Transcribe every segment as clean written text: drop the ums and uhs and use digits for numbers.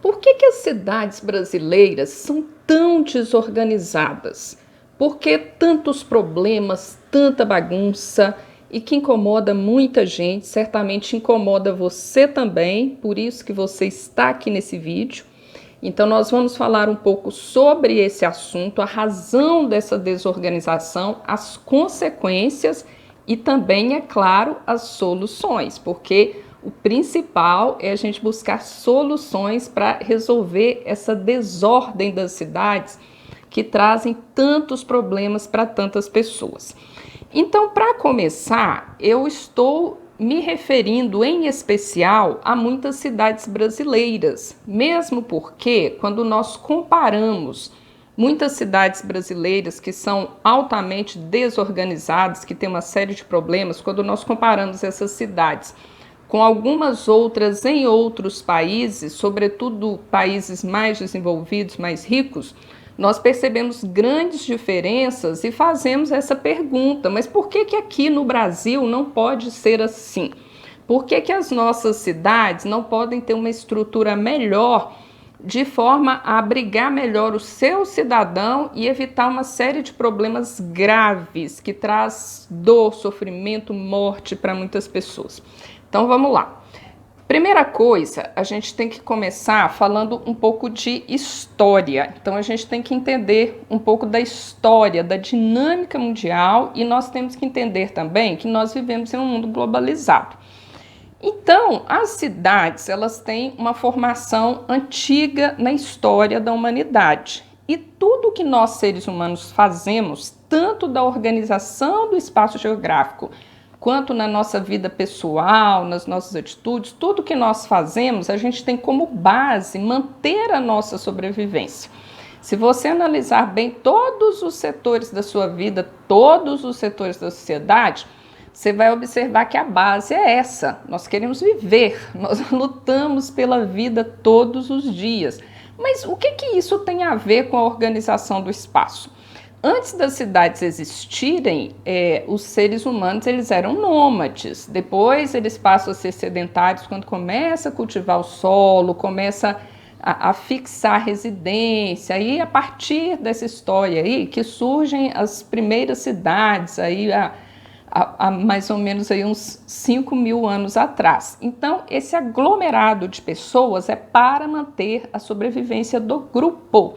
Por que as cidades brasileiras são tão desorganizadas? Por que tantos problemas, tanta bagunça e que incomoda muita gente? Certamente incomoda você também, por isso que você está aqui nesse vídeo. Então nós vamos falar um pouco sobre esse assunto, a razão dessa desorganização, as consequências e também, é claro, as soluções, porque o principal é a gente buscar soluções para resolver essa desordem das cidades que trazem tantos problemas para tantas pessoas. Então, para começar, eu estou me referindo em especial a muitas cidades brasileiras, mesmo porque quando nós comparamos muitas cidades brasileiras que são altamente desorganizadas, que têm uma série de problemas, quando nós comparamos essas cidades com algumas outras em outros países, sobretudo países mais desenvolvidos, mais ricos, nós percebemos grandes diferenças e fazemos essa pergunta: mas por que aqui no Brasil não pode ser assim? Por que as nossas cidades não podem ter uma estrutura melhor de forma a abrigar melhor o seu cidadão e evitar uma série de problemas graves que traz dor, sofrimento, morte para muitas pessoas? Então vamos lá. Primeira coisa, a gente tem que começar falando um pouco de história. Então a gente tem que entender um pouco da história, da dinâmica mundial, e nós temos que entender também que nós vivemos em um mundo globalizado. Então, as cidades, elas têm uma formação antiga na história da humanidade. E tudo que nós seres humanos fazemos, tanto da organização do espaço geográfico, quanto na nossa vida pessoal, nas nossas atitudes, tudo que nós fazemos, a gente tem como base manter a nossa sobrevivência. Se você analisar bem todos os setores da sua vida, todos os setores da sociedade, você vai observar que a base é essa. Nós queremos viver, nós lutamos pela vida todos os dias. Mas o que isso tem a ver com a organização do espaço? Antes das cidades existirem, os seres humanos eles eram nômades. Depois eles passam a ser sedentários quando começa a cultivar o solo, começa a fixar residência. Aí, a partir dessa história aí, que surgem as primeiras cidades, aí, há mais ou menos aí uns 5.000 anos atrás. Então, esse aglomerado de pessoas é para manter a sobrevivência do grupo.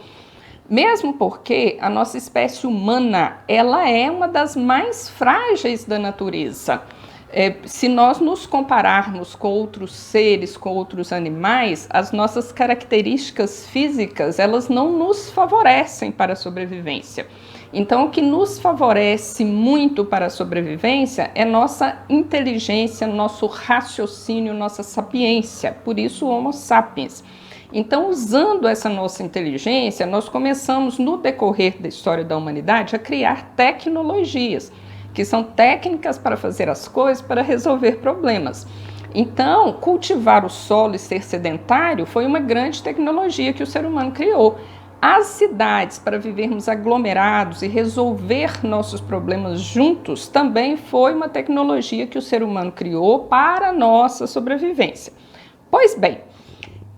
Mesmo porque a nossa espécie humana, ela é uma das mais frágeis da natureza. Se nós nos compararmos com outros seres, com outros animais, as nossas características físicas, elas não nos favorecem para a sobrevivência. Então, o que nos favorece muito para a sobrevivência é nossa inteligência, nosso raciocínio, nossa sapiência, por isso o Homo sapiens. Então, usando essa nossa inteligência, nós começamos, no decorrer da história da humanidade, a criar tecnologias, que são técnicas para fazer as coisas, para resolver problemas. Então, cultivar o solo e ser sedentário foi uma grande tecnologia que o ser humano criou. As cidades, para vivermos aglomerados e resolver nossos problemas juntos, também foi uma tecnologia que o ser humano criou para a nossa sobrevivência. Pois bem,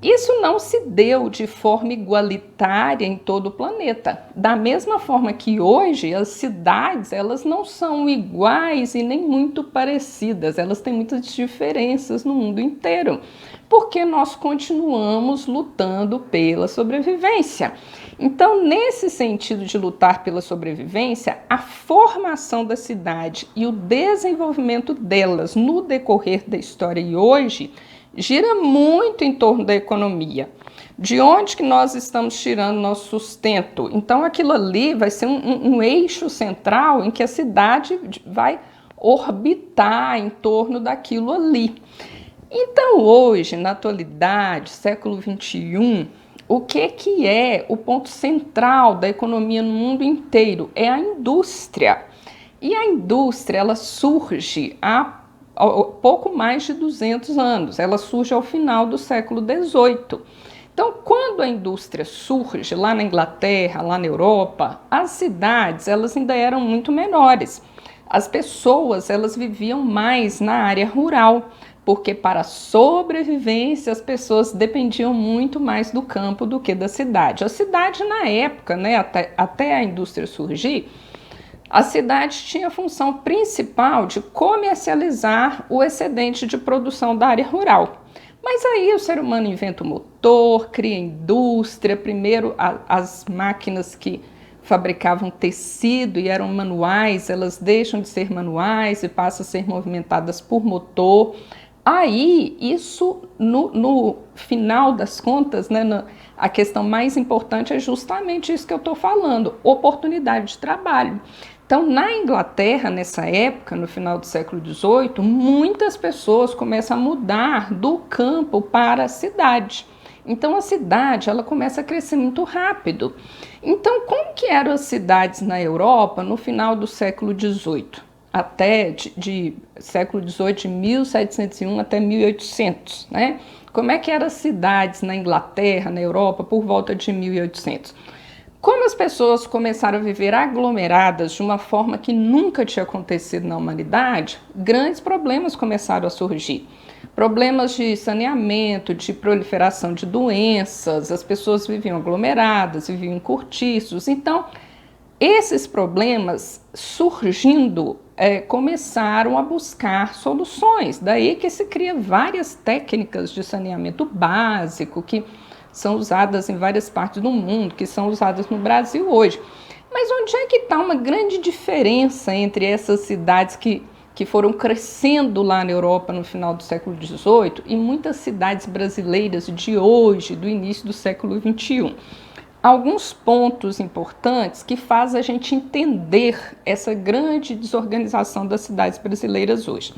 isso não se deu de forma igualitária em todo o planeta. Da mesma forma que hoje as cidades, elas não são iguais e nem muito parecidas, elas têm muitas diferenças no mundo inteiro, porque nós continuamos lutando pela sobrevivência. Então, nesse sentido de lutar pela sobrevivência, a formação da cidade e o desenvolvimento delas no decorrer da história e hoje gira muito em torno da economia. De onde que nós estamos tirando nosso sustento? Então, aquilo ali vai ser um eixo central em que a cidade vai orbitar em torno daquilo ali. Então, hoje, na atualidade, século XXI, o que é o ponto central da economia no mundo inteiro? É a indústria. E a indústria, ela surge há pouco mais de 200 anos. Ela surge ao final do século XVIII. Então, quando a indústria surge lá na Inglaterra, lá na Europa, as cidades elas ainda eram muito menores. As pessoas elas viviam mais na área rural, porque para a sobrevivência as pessoas dependiam muito mais do campo do que da cidade. A cidade na época, né, até a indústria surgir, a cidade tinha a função principal de comercializar o excedente de produção da área rural. Mas aí o ser humano inventa o motor, cria indústria, primeiro as máquinas que fabricavam tecido e eram manuais, elas deixam de ser manuais e passam a ser movimentadas por motor. Aí, isso, no final das contas, né, a questão mais importante é justamente isso que eu estou falando, oportunidade de trabalho. Então, na Inglaterra, nessa época, no final do século XVIII, muitas pessoas começam a mudar do campo para a cidade. Então, a cidade ela começa a crescer muito rápido. Então, como que eram as cidades na Europa no final do século XVIII? Até de século XVIII, de 1701 até 1800, né? Como é que eram as cidades na Inglaterra, na Europa, por volta de 1800? Como as pessoas começaram a viver aglomeradas de uma forma que nunca tinha acontecido na humanidade, grandes problemas começaram a surgir. Problemas de saneamento, de proliferação de doenças, as pessoas viviam aglomeradas, viviam em cortiços. Então, esses problemas surgindo começaram a buscar soluções. Daí que se cria várias técnicas de saneamento básico que são usadas em várias partes do mundo, que são usadas no Brasil hoje. Mas onde é que está uma grande diferença entre essas cidades que foram crescendo lá na Europa no final do século XVIII e muitas cidades brasileiras de hoje, do início do século XXI? Alguns pontos importantes que fazem a gente entender essa grande desorganização das cidades brasileiras hoje.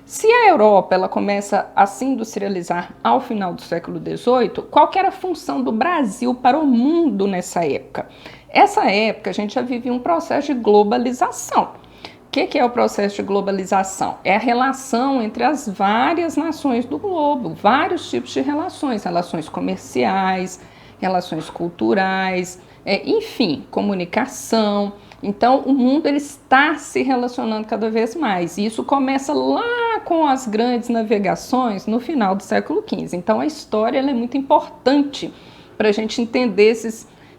Se a Europa ela começa a se industrializar ao final do século XVIII, qual que era a função do Brasil para o mundo nessa época? Essa época a gente já vivia um processo de globalização. O que é o processo de globalização? É a relação entre as várias nações do globo, vários tipos de relações, relações comerciais, relações culturais, enfim, comunicação. Então, o mundo ele está se relacionando cada vez mais. E isso começa lá com as grandes navegações no final do século XV. Então, a história ela é muito importante para a gente entender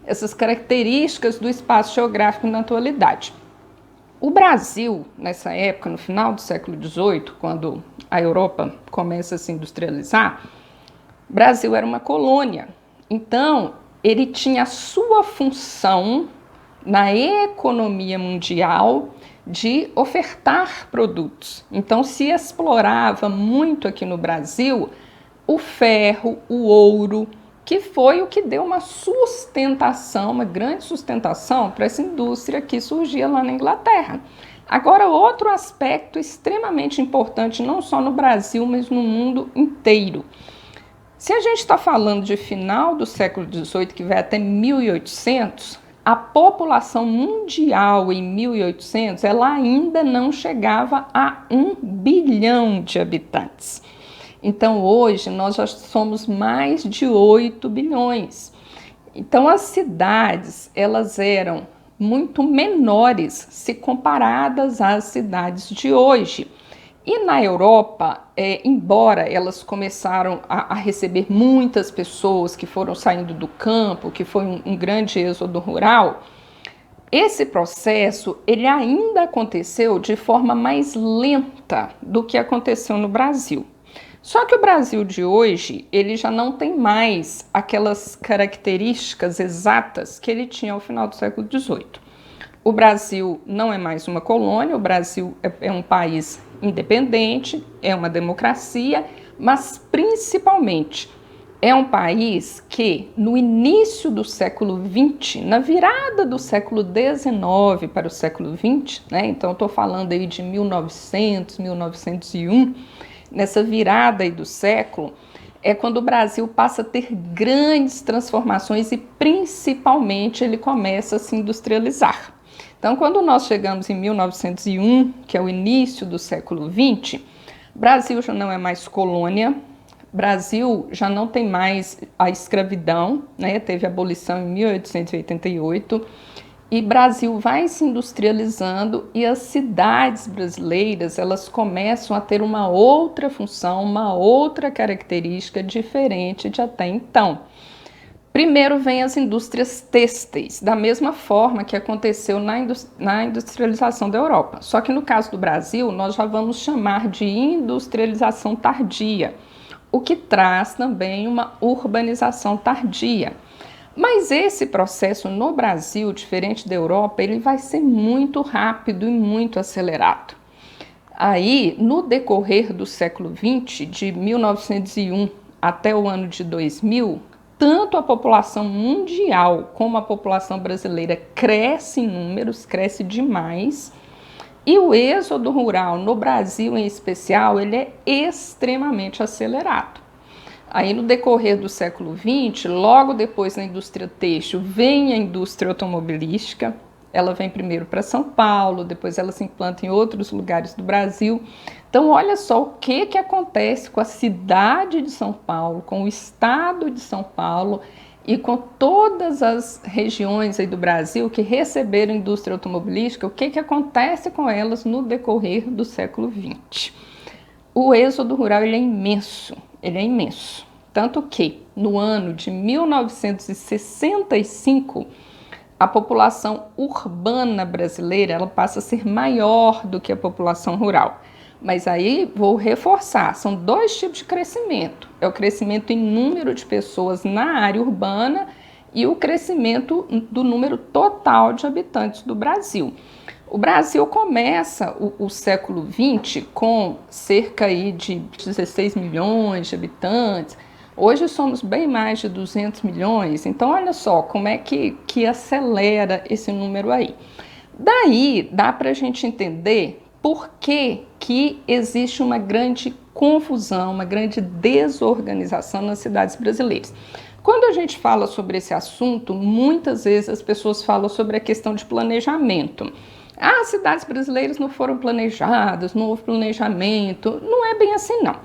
essas características do espaço geográfico na atualidade. O Brasil, nessa época, no final do século XVIII, quando a Europa começa a se industrializar, o Brasil era uma colônia. Então, ele tinha a sua função na economia mundial de ofertar produtos. Então, se explorava muito aqui no Brasil o ferro, o ouro, que foi o que deu uma sustentação, uma grande sustentação para essa indústria que surgia lá na Inglaterra. Agora, outro aspecto extremamente importante, não só no Brasil, mas no mundo inteiro. Se a gente está falando de final do século XVIII, que vai até 1800, a população mundial em 1800, ela ainda não chegava a 1 bilhão de habitantes. Então, hoje, nós já somos mais de 8 bilhões. Então, as cidades, elas eram muito menores se comparadas às cidades de hoje. E na Europa, embora elas começaram a receber muitas pessoas que foram saindo do campo, que foi um grande êxodo rural, esse processo ele ainda aconteceu de forma mais lenta do que aconteceu no Brasil. Só que o Brasil de hoje, ele já não tem mais aquelas características exatas que ele tinha ao final do século XVIII. O Brasil não é mais uma colônia, o Brasil é um país independente, é uma democracia, mas principalmente é um país que no início do século XX, na virada do século XIX para o século XX, né, então estou falando aí de 1900, 1901, nessa virada aí do século, é quando o Brasil passa a ter grandes transformações e principalmente ele começa a se industrializar. Então, quando nós chegamos em 1901, que é o início do século XX, Brasil já não é mais colônia, Brasil já não tem mais a escravidão, né? Teve a abolição em 1888, E Brasil vai se industrializando e as cidades brasileiras, elas começam a ter uma outra função, uma outra característica diferente de até então. Primeiro vem as indústrias têxteis, da mesma forma que aconteceu na industrialização da Europa. Só que no caso do Brasil, nós já vamos chamar de industrialização tardia, o que traz também uma urbanização tardia. Mas esse processo no Brasil, diferente da Europa, ele vai ser muito rápido e muito acelerado. Aí, no decorrer do século XX, de 1901 até o ano de 2000, tanto a população mundial como a população brasileira cresce em números, cresce demais, e o êxodo rural no Brasil em especial, ele é extremamente acelerado. Aí no decorrer do século XX, logo depois da indústria têxtil, vem a indústria automobilística. Ela vem primeiro para São Paulo, depois ela se implanta em outros lugares do Brasil. Então olha só o que acontece com a cidade de São Paulo, com o estado de São Paulo e com todas as regiões aí do Brasil que receberam indústria automobilística, o que acontece com elas no decorrer do século XX. O êxodo rural ele é imenso. Tanto que, no ano de 1965, a população urbana brasileira ela passa a ser maior do que a população rural. Mas aí vou reforçar, são dois tipos de crescimento. É o crescimento em número de pessoas na área urbana e o crescimento do número total de habitantes do Brasil. O Brasil começa o século XX com cerca aí de 16 milhões de habitantes. Hoje somos bem mais de 200 milhões. Então, olha só como é que acelera esse número aí. Daí, dá para a gente entender por que existe uma grande confusão, uma grande desorganização nas cidades brasileiras. Quando a gente fala sobre esse assunto, muitas vezes as pessoas falam sobre a questão de planejamento. As cidades brasileiras não foram planejadas, não houve planejamento. Não é bem assim, não.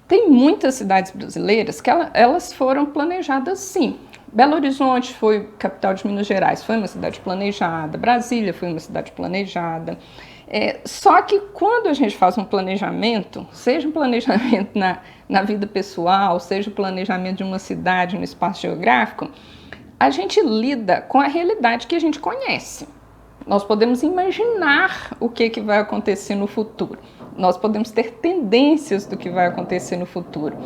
Tem muitas cidades brasileiras que elas foram planejadas sim. Belo Horizonte foi capital de Minas Gerais, foi uma cidade planejada. Brasília foi uma cidade planejada. Só que quando a gente faz um planejamento, seja um planejamento na vida pessoal, seja o planejamento de uma cidade, no espaço geográfico, a gente lida com a realidade que a gente conhece. Nós podemos imaginar o que vai acontecer no futuro. Nós podemos ter tendências do que vai acontecer no futuro,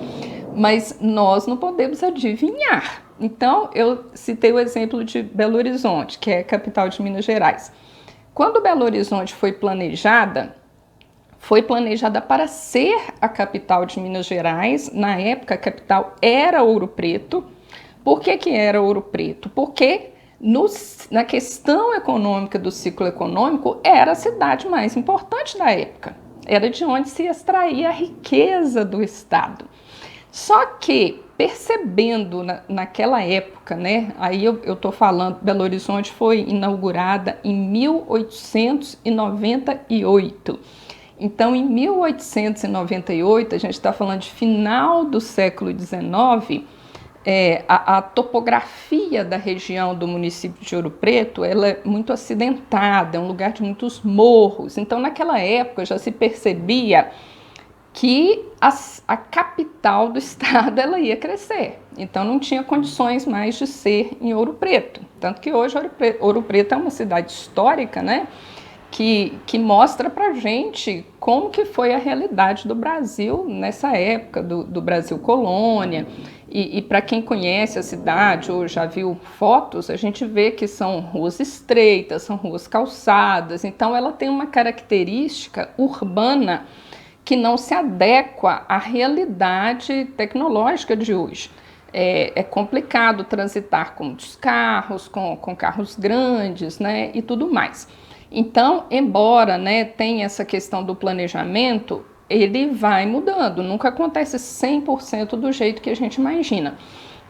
mas nós não podemos adivinhar. Então, eu citei o exemplo de Belo Horizonte, que é a capital de Minas Gerais. Quando Belo Horizonte foi planejada para ser a capital de Minas Gerais. Na época, a capital era Ouro Preto. Por que era Ouro Preto? Porque na questão econômica do ciclo econômico, era a cidade mais importante da época. Era de onde se extraía a riqueza do estado. Só que, percebendo naquela época, né, aí eu estou falando, Belo Horizonte foi inaugurada em 1898. Então, em 1898, a gente está falando de final do século XIX, a topografia da região do município de Ouro Preto ela é muito acidentada, é um lugar de muitos morros. Então, naquela época, já se percebia que a capital do estado ela ia crescer. Então, não tinha condições mais de ser em Ouro Preto. Tanto que hoje Ouro Preto é uma cidade histórica, né? Que mostra pra gente como que foi a realidade do Brasil nessa época, do Brasil colônia. E para quem conhece a cidade ou já viu fotos, a gente vê que são ruas estreitas, são ruas calçadas. Então ela tem uma característica urbana que não se adequa à realidade tecnológica de hoje. É complicado transitar com muitos carros, com carros grandes, né, e tudo mais. Então, embora, né, tenha essa questão do planejamento, ele vai mudando, nunca acontece 100% do jeito que a gente imagina.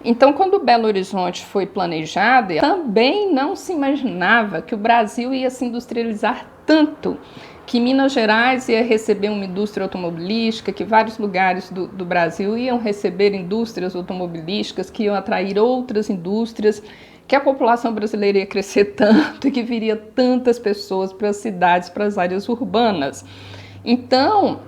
Então, quando Belo Horizonte foi planejada, também não se imaginava que o Brasil ia se industrializar tanto, que Minas Gerais ia receber uma indústria automobilística, que vários lugares do Brasil iam receber indústrias automobilísticas, que iam atrair outras indústrias, que a população brasileira ia crescer tanto e que viria tantas pessoas para as cidades, para as áreas urbanas. Então,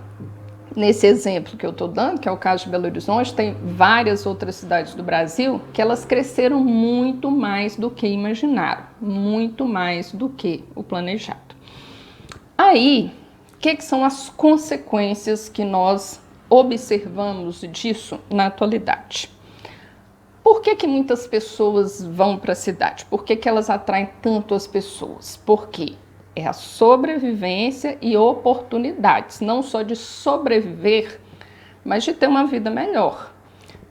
nesse exemplo que eu estou dando, que é o caso de Belo Horizonte, tem várias outras cidades do Brasil que elas cresceram muito mais do que imaginaram, muito mais do que o planejado. Aí, o que são as consequências que nós observamos disso na atualidade? Por que muitas pessoas vão para a cidade? Por que elas atraem tanto as pessoas? Porque é a sobrevivência e oportunidades, não só de sobreviver, mas de ter uma vida melhor,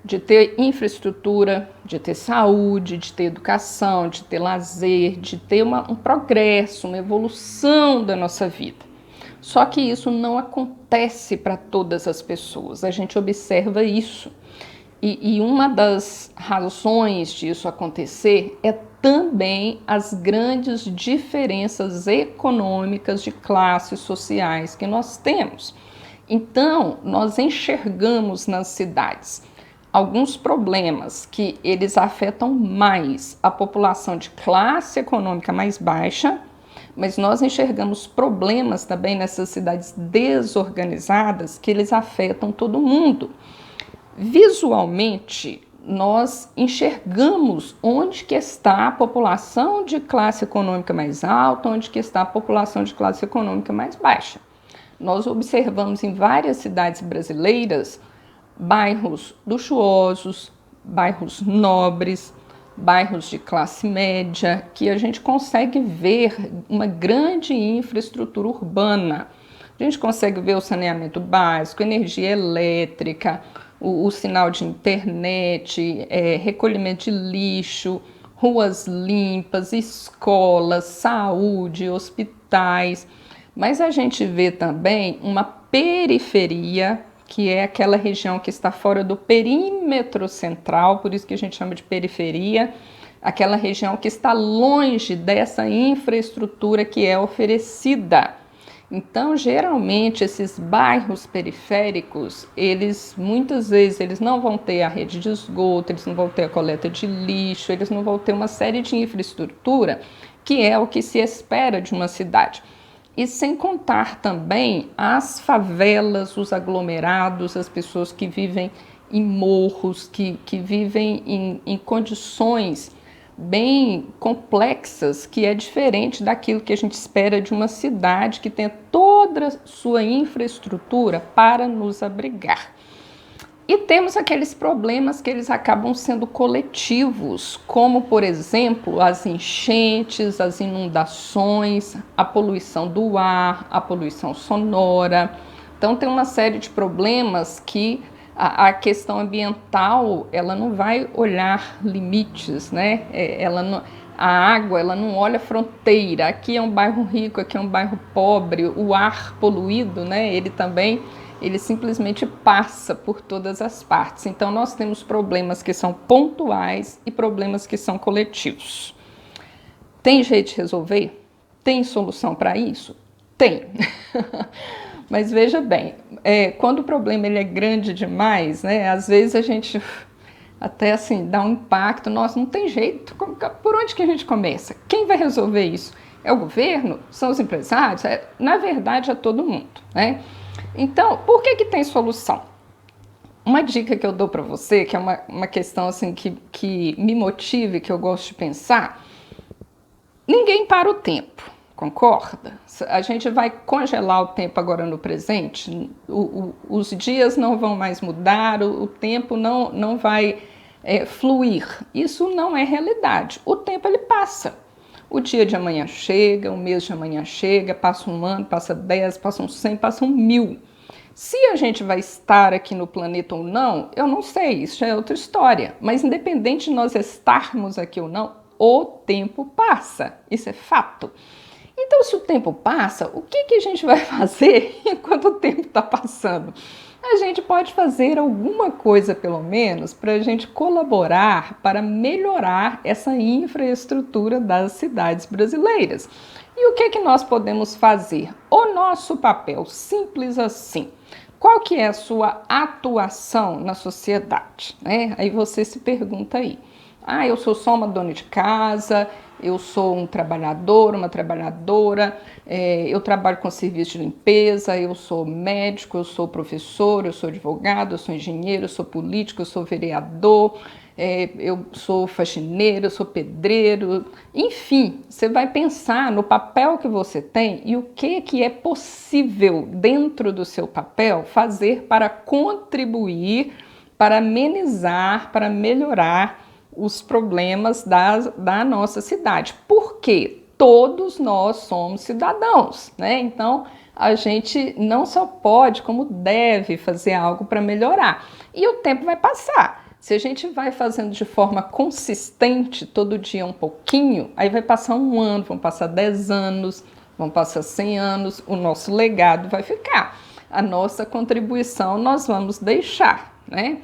de ter infraestrutura, de ter saúde, de ter educação, de ter lazer, de ter um progresso, uma evolução da nossa vida. Só que isso não acontece para todas as pessoas, a gente observa isso. E uma das razões disso acontecer é também as grandes diferenças econômicas de classes sociais que nós temos. Então, nós enxergamos nas cidades alguns problemas que eles afetam mais a população de classe econômica mais baixa, mas nós enxergamos problemas também nessas cidades desorganizadas que eles afetam todo mundo. Visualmente, nós enxergamos onde que está a população de classe econômica mais alta, onde que está a população de classe econômica mais baixa. Nós observamos em várias cidades brasileiras bairros luxuosos, bairros nobres, bairros de classe média, que a gente consegue ver uma grande infraestrutura urbana. A gente consegue ver o saneamento básico, energia elétrica, o sinal de internet, recolhimento de lixo, ruas limpas, escolas, saúde, hospitais. Mas a gente vê também uma periferia, que é aquela região que está fora do perímetro central, por isso que a gente chama de periferia, aquela região que está longe dessa infraestrutura que é oferecida. Então, geralmente, esses bairros periféricos, muitas vezes, eles não vão ter a rede de esgoto, eles não vão ter a coleta de lixo, eles não vão ter uma série de infraestrutura, que é o que se espera de uma cidade. E sem contar também as favelas, os aglomerados, as pessoas que vivem em morros, que vivem em condições bem complexas, que é diferente daquilo que a gente espera de uma cidade que tem toda a sua infraestrutura para nos abrigar. E temos aqueles problemas que eles acabam sendo coletivos, como, por exemplo, as enchentes, as inundações, a poluição do ar, a poluição sonora. Então, tem uma série de problemas que a questão ambiental, ela não vai olhar limites, né? A água, ela não olha fronteira. Aqui é um bairro rico, aqui é um bairro pobre. O ar poluído, né? Ele simplesmente passa por todas as partes. Então, nós temos problemas que são pontuais e problemas que são coletivos. Tem jeito de resolver? Tem solução para isso? Tem. Mas veja bem, quando o problema ele é grande demais, né, às vezes a gente até assim dá um impacto, nossa, não tem jeito, por onde que a gente começa? Quem vai resolver isso? É o governo? São os empresários? Na verdade, é todo mundo, né? Então, por que tem solução? Uma dica que eu dou para você, que é uma questão assim que me motiva e que eu gosto de pensar, ninguém para o tempo. Concorda? A gente vai congelar o tempo agora no presente, os dias não vão mais mudar, o tempo não vai fluir. Isso não é realidade. O tempo ele passa. O dia de amanhã chega, o mês de amanhã chega, passa um ano, passa 10, passam 100, passam 1000. Se a gente vai estar aqui no planeta ou não, eu não sei, isso já é outra história. Mas independente de nós estarmos aqui ou não, o tempo passa. Isso é fato. Então, se o tempo passa, o que a gente vai fazer enquanto o tempo está passando? A gente pode fazer alguma coisa, pelo menos, para a gente colaborar para melhorar essa infraestrutura das cidades brasileiras. E o que nós podemos fazer? O nosso papel, simples assim. Qual que é a sua atuação na sociedade? Aí você se pergunta aí. Ah, eu sou só uma dona de casa, eu sou um trabalhador, uma trabalhadora, eu trabalho com serviço de limpeza, eu sou médico, eu sou professor, eu sou advogado, eu sou engenheiro, eu sou político, eu sou vereador, eu sou faxineiro, eu sou pedreiro. Enfim, você vai pensar no papel que você tem e o que é possível dentro do seu papel fazer para contribuir, para amenizar, para melhorar os problemas da nossa cidade. Porque todos nós somos cidadãos, né? Então, a gente não só pode, como deve fazer algo para melhorar. E o tempo vai passar. Se a gente vai fazendo de forma consistente, todo dia um pouquinho, aí vai passar um ano, vão passar 10 anos, vão passar 100 anos, o nosso legado vai ficar. A nossa contribuição nós vamos deixar, né?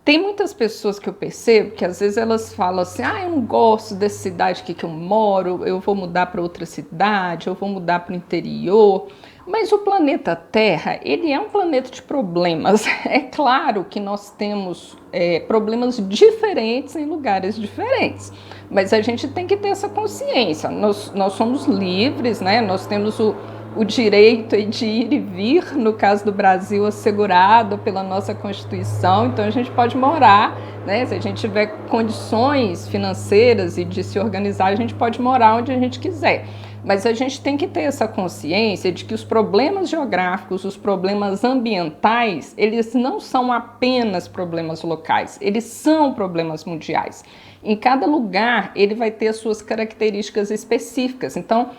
Tem muitas pessoas que eu percebo que às vezes elas falam assim, eu não gosto dessa cidade aqui que eu moro, eu vou mudar para outra cidade, eu vou mudar para o interior. Mas o planeta Terra, ele é um planeta de problemas. É claro que nós temos problemas diferentes em lugares diferentes, mas a gente tem que ter essa consciência. Nós somos livres, né? Nós temos o direito de ir e vir, no caso do Brasil, assegurado pela nossa Constituição, então a gente pode morar, né? Se a gente tiver condições financeiras e de se organizar, a gente pode morar onde a gente quiser. Mas a gente tem que ter essa consciência de que os problemas geográficos, os problemas ambientais, eles não são apenas problemas locais, eles são problemas mundiais. Em cada lugar, ele vai ter as suas características específicas. Então,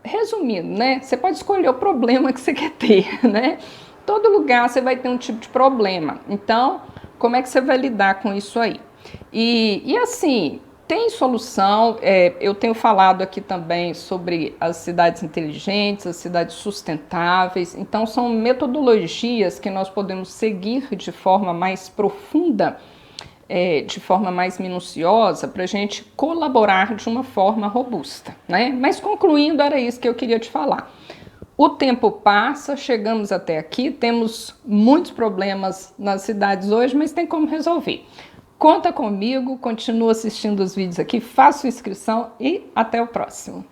resumindo, né? Você pode escolher o problema que você quer ter, né? Todo lugar você vai ter um tipo de problema. Então, como é que você vai lidar com isso aí? E assim, tem solução. Eu tenho falado aqui também sobre as cidades inteligentes, as cidades sustentáveis. Então, são metodologias que nós podemos seguir de forma mais profunda, de forma mais minuciosa, para a gente colaborar de uma forma robusta, né? Mas concluindo, era isso que eu queria te falar. O tempo passa, chegamos até aqui, temos muitos problemas nas cidades hoje, mas tem como resolver. Conta comigo, continua assistindo os vídeos aqui, faça sua inscrição e até o próximo.